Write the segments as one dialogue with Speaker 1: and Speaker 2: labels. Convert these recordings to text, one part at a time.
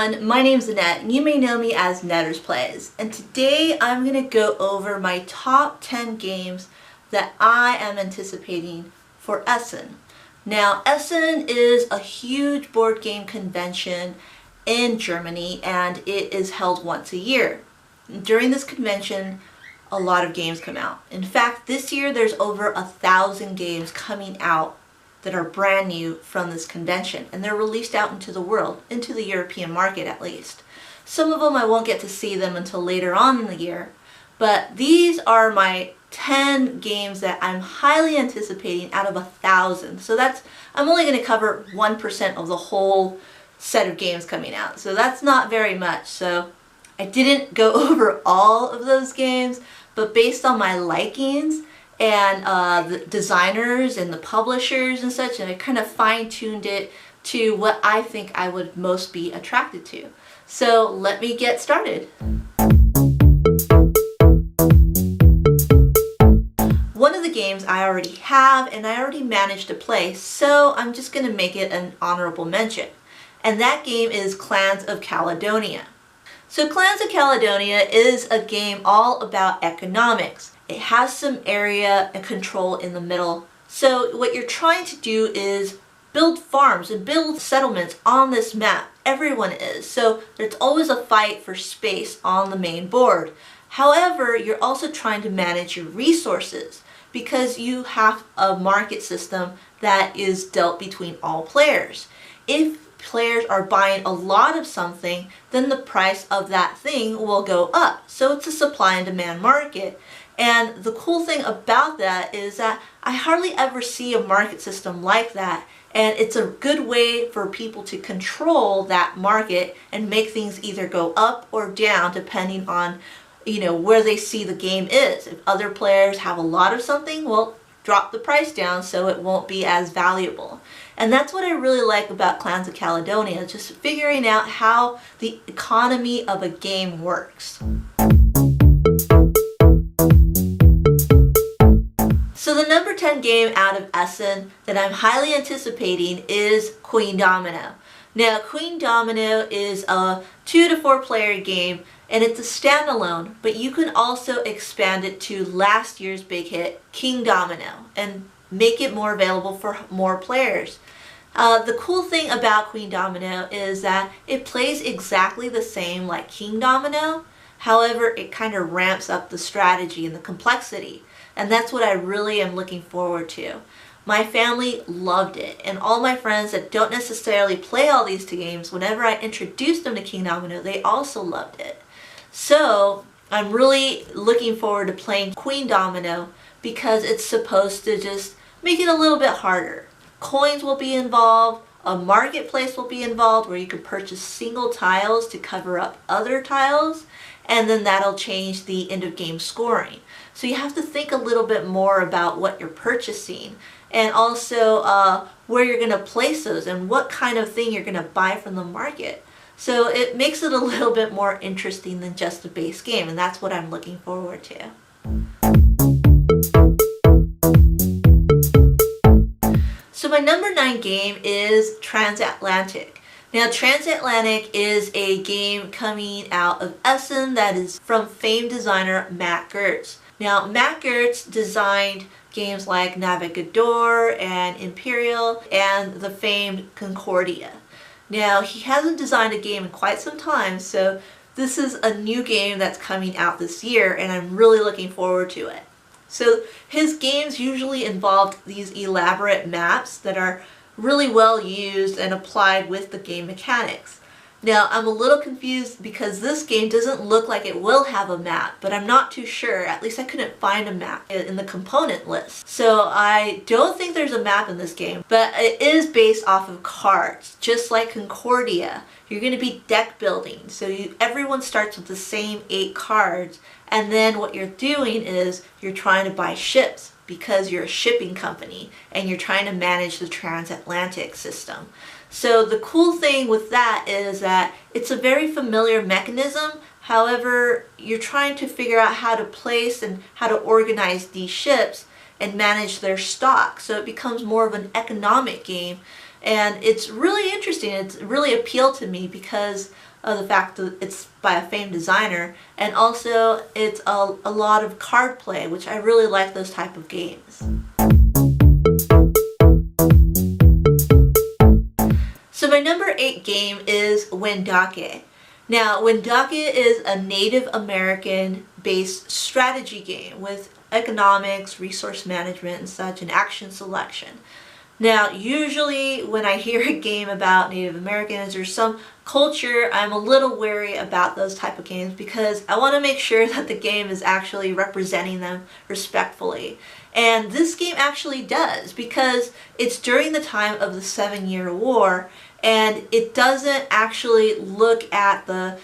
Speaker 1: everyone, my name's Annette and you may know me as Nettersplays, and today I'm going to go over my top 10 games that I am anticipating for Essen. Now Essen is a huge board game convention in Germany and it is held once a year. During this convention a lot of games come out. In fact, this year there's over 1,000 games coming out that are brand new from this convention, and they're released out into the world, into the European market at least. Some of them I won't get to see them until later on in the year, but these are my 10 games that I'm highly anticipating out of 1,000. So I'm only going to cover 1% of the whole set of games coming out, so that's not very much. So I didn't go over all of those games, but based on my likings and the designers and the publishers and such, and I kind of fine-tuned it to what I think I would most be attracted to. So let me get started. One of the games I already have and I already managed to play, so I'm just going to make it an honorable mention. And that game is Clans of Caledonia. So Clans of Caledonia is a game all about economics. It has some area and control in the middle. So what you're trying to do is build farms and build settlements on this map. Everyone is. So there's always a fight for space on the main board. However, you're also trying to manage your resources because you have a market system that is dealt between all players. If players are buying a lot of something, then the price of that thing will go up. So it's a supply and demand market. And the cool thing about that is that I hardly ever see a market system like that, and it's a good way for people to control that market and make things either go up or down depending on, where they see the game is. If other players have a lot of something, well, drop the price down so it won't be as valuable. And that's what I really like about Clans of Caledonia, just figuring out how the economy of a game works. So the number 10 game out of Essen that I'm highly anticipating is Queen Domino. Now Queen Domino is a 2 to 4 player game and it's a standalone, but you can also expand it to last year's big hit, King Domino, and make it more available for more players. The cool thing about Queen Domino is that it plays exactly the same like King Domino. However, it kind of ramps up the strategy and the complexity. And that's what I really am looking forward to. My family loved it, and all my friends that don't necessarily play all these two games, whenever I introduced them to King Domino, they also loved it. So I'm really looking forward to playing Queen Domino because it's supposed to just make it a little bit harder. Coins will be involved, a marketplace will be involved where you can purchase single tiles to cover up other tiles, and then that'll change the end of game scoring. So you have to think a little bit more about what you're purchasing, and also where you're going to place those and what kind of thing you're going to buy from the market. So it makes it a little bit more interesting than just a base game, and that's what I'm looking forward to. So my number 9 game is Transatlantic. Now Transatlantic is a game coming out of Essen that is from famed designer Matt Gertz. Now Matt Gertz designed games like Navigador and Imperial and the famed Concordia. Now he hasn't designed a game in quite some time, so this is a new game that's coming out this year and I'm really looking forward to it. So his games usually involved these elaborate maps that are really well used and applied with the game mechanics. Now I'm a little confused because this game doesn't look like it will have a map, but I'm not too sure. At least I couldn't find a map in the component list. So I don't think there's a map in this game, but it is based off of cards, just like Concordia. You're going to be deck building, so everyone starts with the same 8 cards, and then what you're doing is you're trying to buy ships because you're a shipping company and you're trying to manage the transatlantic system. So the cool thing with that is that it's a very familiar mechanism. However, you're trying to figure out how to place and how to organize these ships and manage their stock. So it becomes more of an economic game, and it's really interesting. It's really appealed to me because of the fact that it's by a famed designer, and also it's a lot of card play, which I really like those type of games. So my number 8 game is Wendake. Now, Wendake is a Native American based strategy game with economics, resource management and such, and action selection. Now, usually when I hear a game about Native Americans or some culture, I'm a little wary about those type of games because I want to make sure that the game is actually representing them respectfully. And this game actually does, because it's during the time of the 7-Year War, and it doesn't actually look at the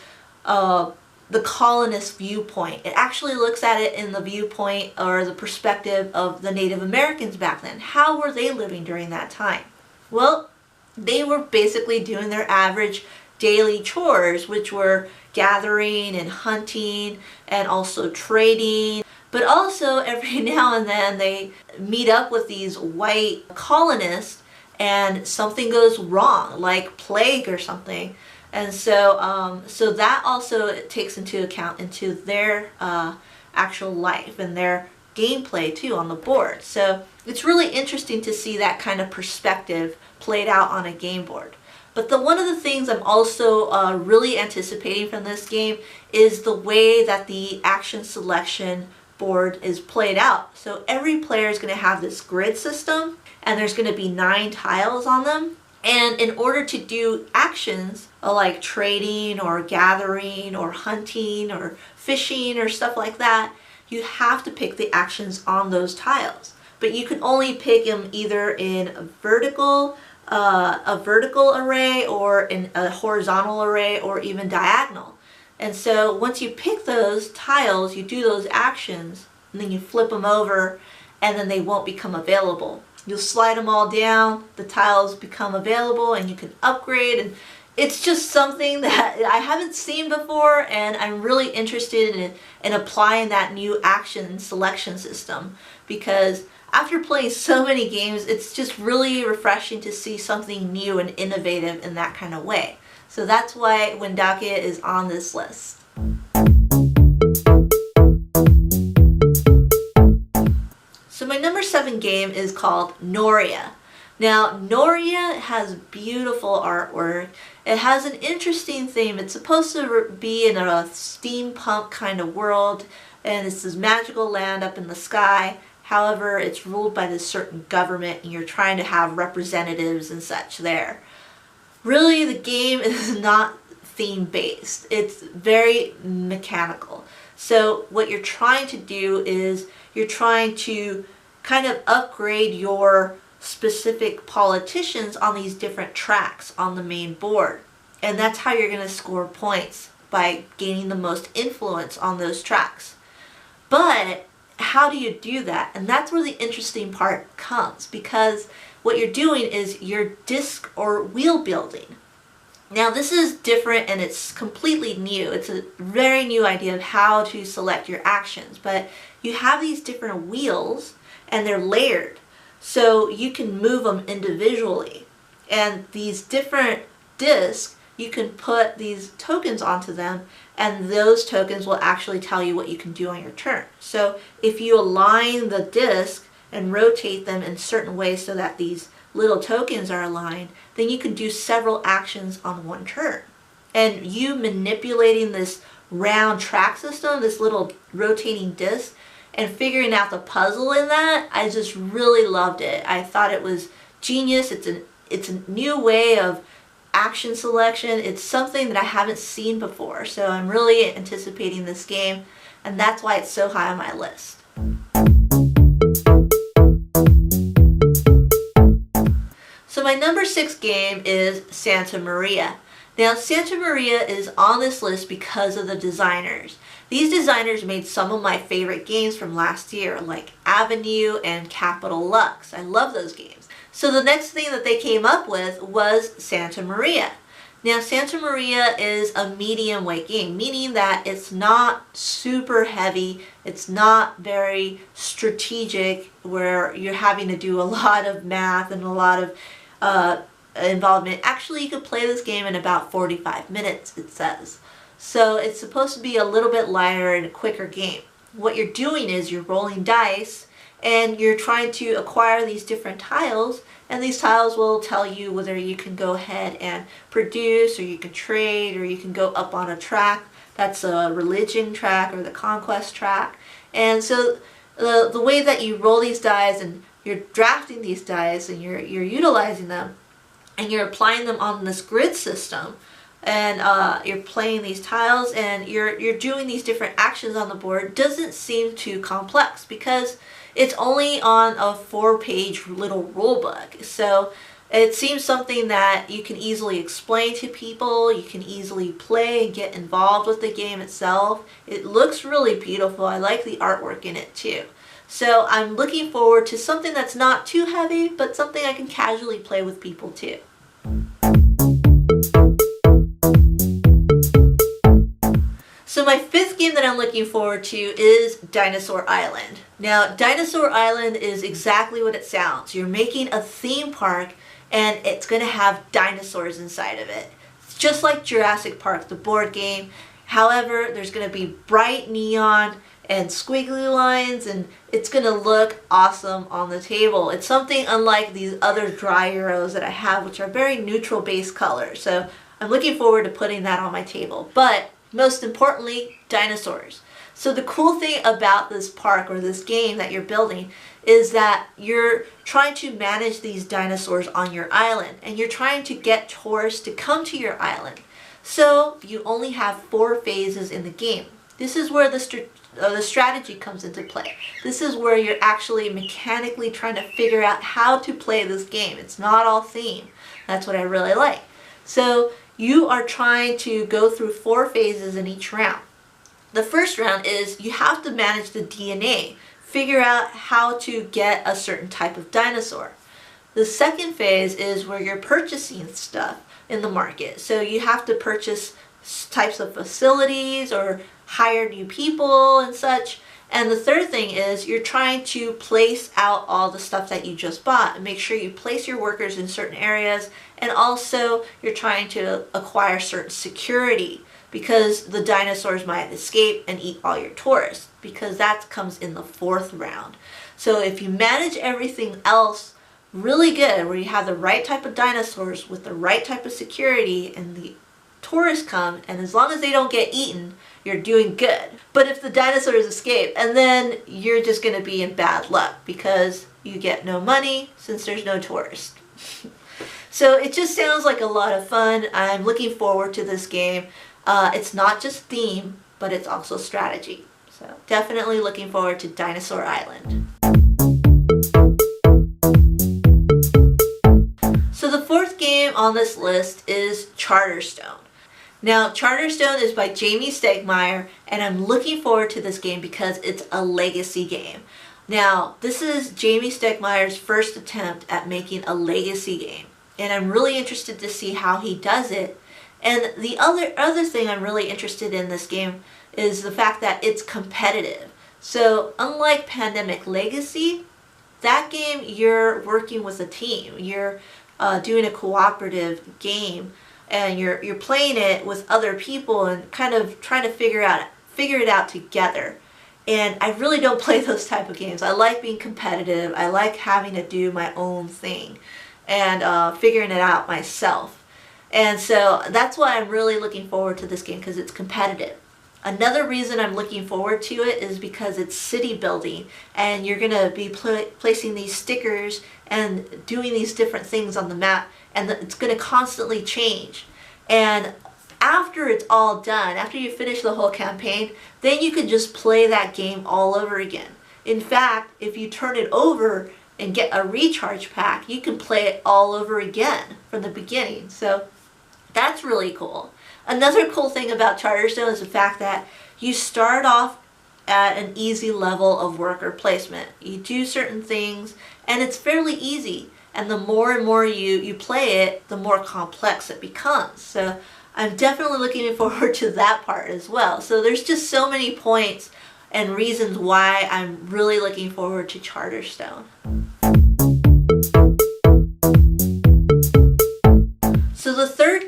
Speaker 1: colonist viewpoint. It actually looks at it in the viewpoint or the perspective of the Native Americans back then. How were they living during that time? Well, they were basically doing their average daily chores, which were gathering and hunting and also trading. But also every now and then they meet up with these white colonists and something goes wrong, like plague or something. And so so that also takes into account into their actual life and their gameplay too on the board. So it's really interesting to see that kind of perspective played out on a game board. But one of the things I'm also really anticipating from this game is the way that the action selection board is played out. So every player is going to have this grid system, and there's going to be 9 tiles on them. And in order to do actions like trading or gathering or hunting or fishing or stuff like that, you have to pick the actions on those tiles. But you can only pick them either in a vertical array or in a horizontal array or even diagonal. And so once you pick those tiles, you do those actions, and then you flip them over, and then they won't become available. You'll slide them all down, the tiles become available, and you can upgrade. And it's just something that I haven't seen before, and I'm really interested in applying that new action selection system, because after playing so many games, it's just really refreshing to see something new and innovative in that kind of way. So that's why Wendake is on this list. So my number 7 game is called Noria. Now, Noria has beautiful artwork. It has an interesting theme. It's supposed to be in a steampunk kind of world, and it's this magical land up in the sky. However, it's ruled by this certain government, and you're trying to have representatives and such there. Really, the game is not theme-based. It's very mechanical. So what you're trying to do is you're trying to kind of upgrade your specific politicians on these different tracks on the main board. And that's how you're going to score points, by gaining the most influence on those tracks. But how do you do that? And that's where the interesting part comes, because what you're doing is you're disc or wheel building. Now this is different and it's completely new. It's a very new idea of how to select your actions, but you have these different wheels and they're layered, so you can move them individually. And these different discs, you can put these tokens onto them, and those tokens will actually tell you what you can do on your turn. So if you align the disc and rotate them in certain ways so that these little tokens are aligned, then you can do several actions on one turn. And you manipulating this round track system, this little rotating disc, and figuring out the puzzle in that, I just really loved it. I thought it was genius. It's a new way of action selection. It's something that I haven't seen before, so I'm really anticipating this game, and that's why it's so high on my list. So my number 6 game is Santa Maria. Now, Santa Maria is on this list because of the designers. These designers made some of my favorite games from last year, like Avenue and Capital Lux. I love those games. So the next thing that they came up with was Santa Maria. Now, Santa Maria is a medium weight game, meaning that it's not super heavy, it's not very strategic, where you're having to do a lot of math and a lot of involvement. Actually, you could play this game in about 45 minutes, it says. So it's supposed to be a little bit lighter and a quicker game. What you're doing is you're rolling dice and you're trying to acquire these different tiles, and these tiles will tell you whether you can go ahead and produce, or you can trade, or you can go up on a track. That's a religion track or the conquest track. And so the way that you roll these dice, and you're drafting these dice, and you're utilizing them, and you're applying them on this grid system, and you're playing these tiles, and you're doing these different actions on the board, doesn't seem too complex because it's only on a 4-page little rule book. So it seems something that you can easily explain to people, you can easily play and get involved with the game itself. It looks really beautiful. I like the artwork in it too. So I'm looking forward to something that's not too heavy, but something I can casually play with people too. So my 5th game that I'm looking forward to is Dinosaur Island. Now, Dinosaur Island is exactly what it sounds. You're making a theme park, and it's going to have dinosaurs inside of it. It's just like Jurassic Park, the board game. However, there's going to be bright neon and squiggly lines, and it's going to look awesome on the table. It's something unlike these other dry Euros that I have, which are very neutral base colors. So I'm looking forward to putting that on my table. But most importantly, dinosaurs. So the cool thing about this park or this game that you're building is that you're trying to manage these dinosaurs on your island, and you're trying to get tourists to come to your island. So you only have 4 phases in the game. This is where the strategy comes into play. This is where you're actually mechanically trying to figure out how to play this game. It's not all theme. That's what I really like. So you are trying to go through 4 phases in each round. The first round is you have to manage the DNA, figure out how to get a certain type of dinosaur. The second phase is where you're purchasing stuff in the market. So you have to purchase types of facilities or hire new people and such. And the third thing is you're trying to place out all the stuff that you just bought and make sure you place your workers in certain areas, and also you're trying to acquire certain security because the dinosaurs might escape and eat all your tourists, because that comes in the 4th round. So if you manage everything else really good, where you have the right type of dinosaurs with the right type of security, and the tourists come, and as long as they don't get eaten, you're doing good. But if the dinosaurs escape, and then you're just going to be in bad luck because you get no money since there's no tourists. So it just sounds like a lot of fun. I'm looking forward to this game. It's not just theme, but it's also strategy. So definitely looking forward to Dinosaur Island. So the 4th game on this list is Charterstone. Now, Charterstone is by Jamie Stegmaier, and I'm looking forward to this game because it's a legacy game. Now, this is Jamie Stegmaier's first attempt at making a legacy game, and I'm really interested to see how he does it. And the other thing I'm really interested in this game is the fact that it's competitive. So, unlike Pandemic Legacy, that game you're working with a team. You're doing a cooperative game, and you're playing it with other people and kind of trying to figure it out together. And I really don't play those type of games. I like being competitive. I like having to do my own thing and figuring it out myself. And so that's why I'm really looking forward to this game, because it's competitive. Another reason I'm looking forward to it is because it's city building, and you're going to be placing these stickers and doing these different things on the map, and it's going to constantly change. And after it's all done, after you finish the whole campaign, then you can just play that game all over again. In fact, if you turn it over and get a recharge pack, you can play it all over again from the beginning. So that's really cool. Another cool thing about Charterstone is the fact that you start off at an easy level of worker placement. You do certain things, and it's fairly easy. And the more and more you play it, the more complex it becomes. So I'm definitely looking forward to that part as well. So there's just so many points and reasons why I'm really looking forward to Charterstone.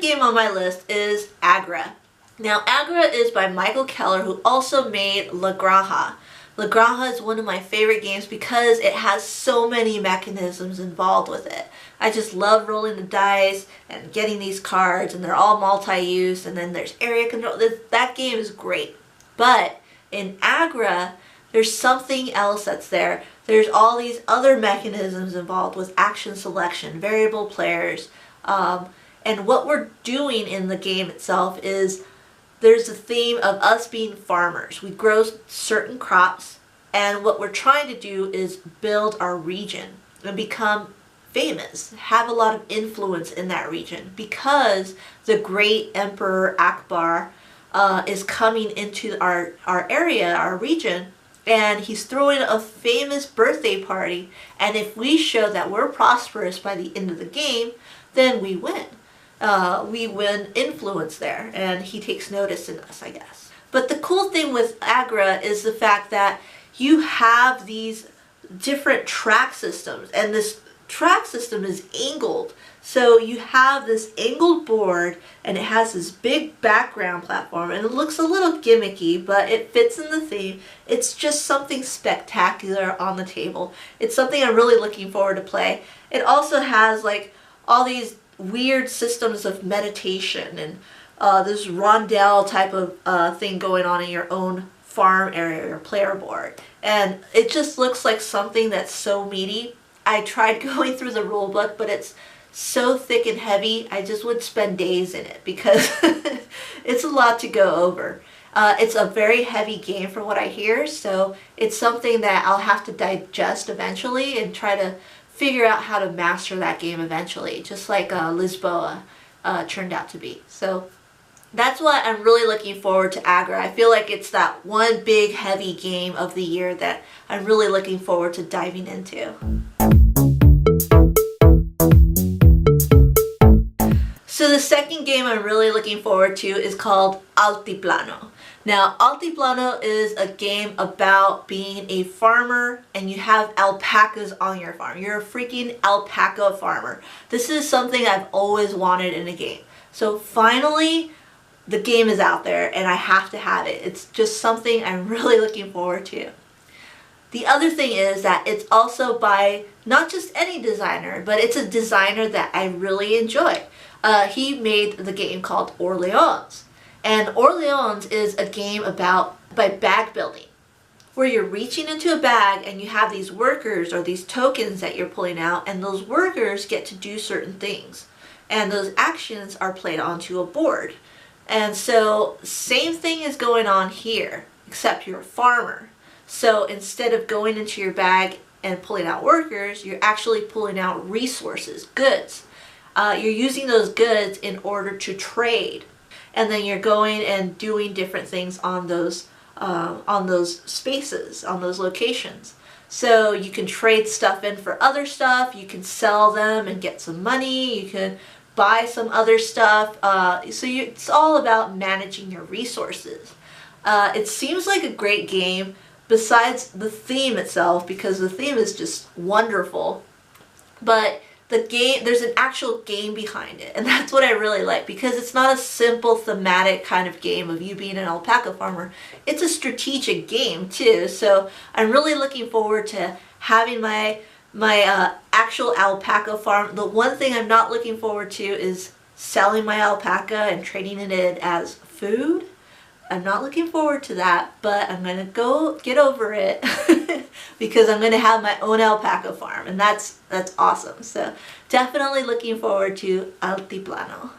Speaker 1: game on my list is Agra. Now, Agra is by Michael Keller, who also made La Granja. La Granja is one of my favorite games because it has so many mechanisms involved with it. I just love rolling the dice and getting these cards, and they're all multi-use, and then there's area control. That game is great. But in Agra, there's something else that's there. There's all these other mechanisms involved with action selection, variable players, and what we're doing in the game itself is there's a theme of us being farmers. We grow certain crops, and what we're trying to do is build our region and become famous, have a lot of influence in that region, because the great Emperor Akbar is coming into our area, our region, and he's throwing a famous birthday party, and if we show that we're prosperous by the end of the game, then we win. We win influence there, and he takes notice in us, I guess. But the cool thing with Agra is the fact that you have these different track systems, and this track system is angled. So you have this angled board, and it has this big background platform, and it looks a little gimmicky, but it fits in the theme. It's just something spectacular on the table. It's something I'm really looking forward to play. It also has like all these weird systems of meditation and this rondel type of thing going on in your own farm area, your player board. And it just looks like something that's so meaty. I tried going through the rule book, but it's so thick and heavy, I just would spend days in it because it's a lot to go over. It's a very heavy game from what I hear, so it's something that I'll have to digest eventually and try to figure out how to master that game eventually, just like Lisboa turned out to be. So that's why I'm really looking forward to Agra. I feel like it's that one big heavy game of the year that I'm really looking forward to diving into. So the second game I'm really looking forward to is called Altiplano. Now, Altiplano is a game about being a farmer, and you have alpacas on your farm. You're a freaking alpaca farmer. This is something I've always wanted in a game. So finally, the game is out there, and I have to have it. It's just something I'm really looking forward to. The other thing is that it's also by not just any designer, but it's a designer that I really enjoy. He made the game called Orleans. And Orleans is a game by bag building, where you're reaching into a bag and you have these workers or these tokens that you're pulling out, and those workers get to do certain things. And those actions are played onto a board. And so same thing is going on here, except you're a farmer. So instead of going into your bag and pulling out workers, you're actually pulling out resources, goods. You're using those goods in order to trade. And then you're going and doing different things on those spaces, on those locations. So you can trade stuff in for other stuff, you can sell them and get some money, you can buy some other stuff. It's all about managing your resources. It seems like a great game besides the theme itself, because the theme is just wonderful. But the game, there's an actual game behind it, and that's what I really like, because it's not a simple thematic kind of game of you being an alpaca farmer. It's a strategic game too, so I'm really looking forward to having my actual alpaca farm. The one thing I'm not looking forward to is selling my alpaca and trading it in as food. I'm not looking forward to that, but I'm gonna go get over it because I'm gonna have my own alpaca farm, and that's awesome. So definitely looking forward to Altiplano.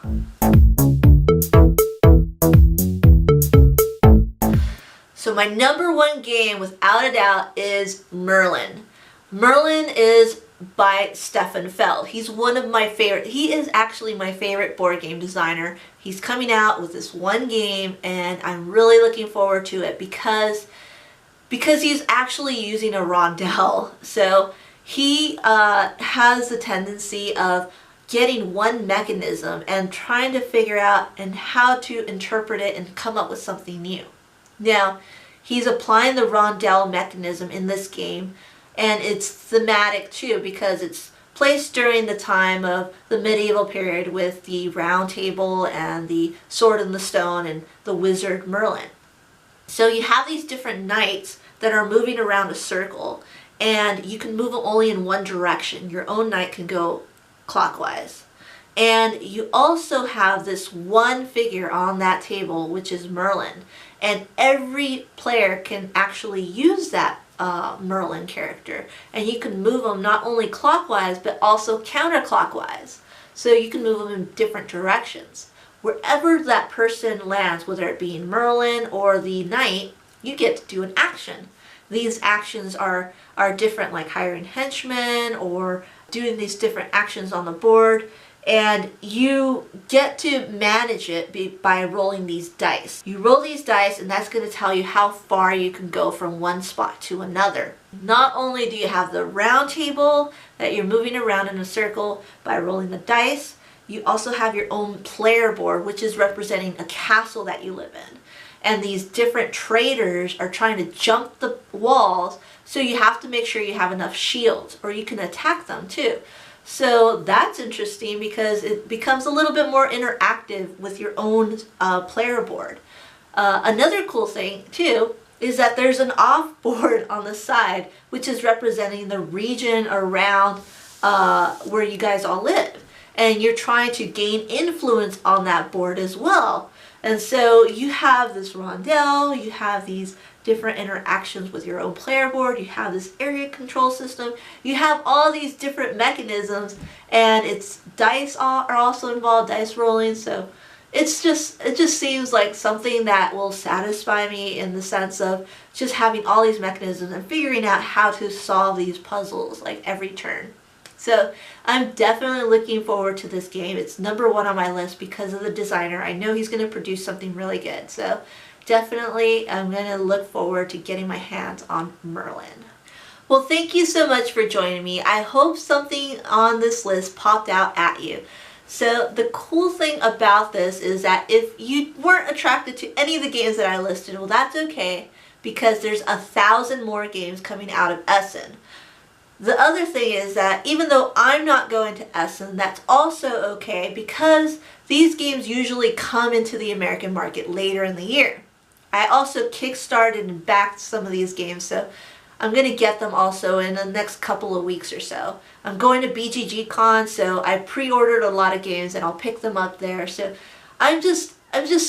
Speaker 1: So my number one game, without a doubt, is Merlin. Merlin is by Stefan Feld. He's one of my favorite. He is actually my favorite board game designer. He's coming out with this one game, and I'm really looking forward to it because he's actually using a rondel. So he has the tendency of getting one mechanism and trying to figure out and how to interpret it and come up with something new. Now, he's applying the rondel mechanism in this game, and it's thematic too because it's placed during the time of the medieval period with the round table and the sword in the stone and the wizard Merlin. So you have these different knights that are moving around a circle, and you can move them only in one direction. Your own knight can go clockwise. And you also have this one figure on that table, which is Merlin. And every player can actually use that Merlin character. And you can move them not only clockwise, but also counterclockwise. So you can move them in different directions. Wherever that person lands, whether it be Merlin or the knight, you get to do an action. These actions are different, like hiring henchmen or doing these different actions on the board. And you get to manage it by rolling these dice. You roll these dice, and that's going to tell you how far you can go from one spot to another. Not only do you have the round table that you're moving around in a circle by rolling the dice, you also have your own player board, which is representing a castle that you live in. And these different traders are trying to jump the walls, so you have to make sure you have enough shields, or you can attack them too. So that's interesting because it becomes a little bit more interactive with your own player board. Another cool thing too is that there's an off board on the side, which is representing the region around where you guys all live. And you're trying to gain influence on that board as well. And so you have this rondel, you have these different interactions with your own player board, you have this area control system, you have all these different mechanisms, and it's dice are also involved, dice rolling. So it just seems like something that will satisfy me in the sense of just having all these mechanisms and figuring out how to solve these puzzles like every turn. So I'm definitely looking forward to this game. It's number 1 on my list because of the designer. I know he's going to produce something really good. So definitely I'm going to look forward to getting my hands on Merlin. Well, thank you so much for joining me. I hope something on this list popped out at you. So the cool thing about this is that if you weren't attracted to any of the games that I listed, well, that's okay, because there's 1,000 more games coming out of Essen. The other thing is that even though I'm not going to Essen, that's also okay because these games usually come into the American market later in the year. I also kickstarted and backed some of these games, so I'm going to get them also in the next couple of weeks or so. I'm going to BGG Con, so I pre-ordered a lot of games and I'll pick them up there. So I'm just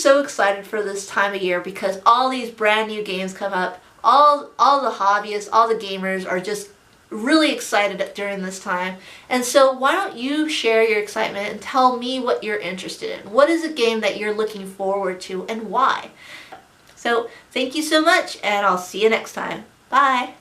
Speaker 1: so excited for this time of year because all these brand new games come up. All the hobbyists, all the gamers are just really excited during this time. And so why don't you share your excitement and tell me what you're interested in? What is a game that you're looking forward to and why? So thank you so much, and I'll see you next time. Bye!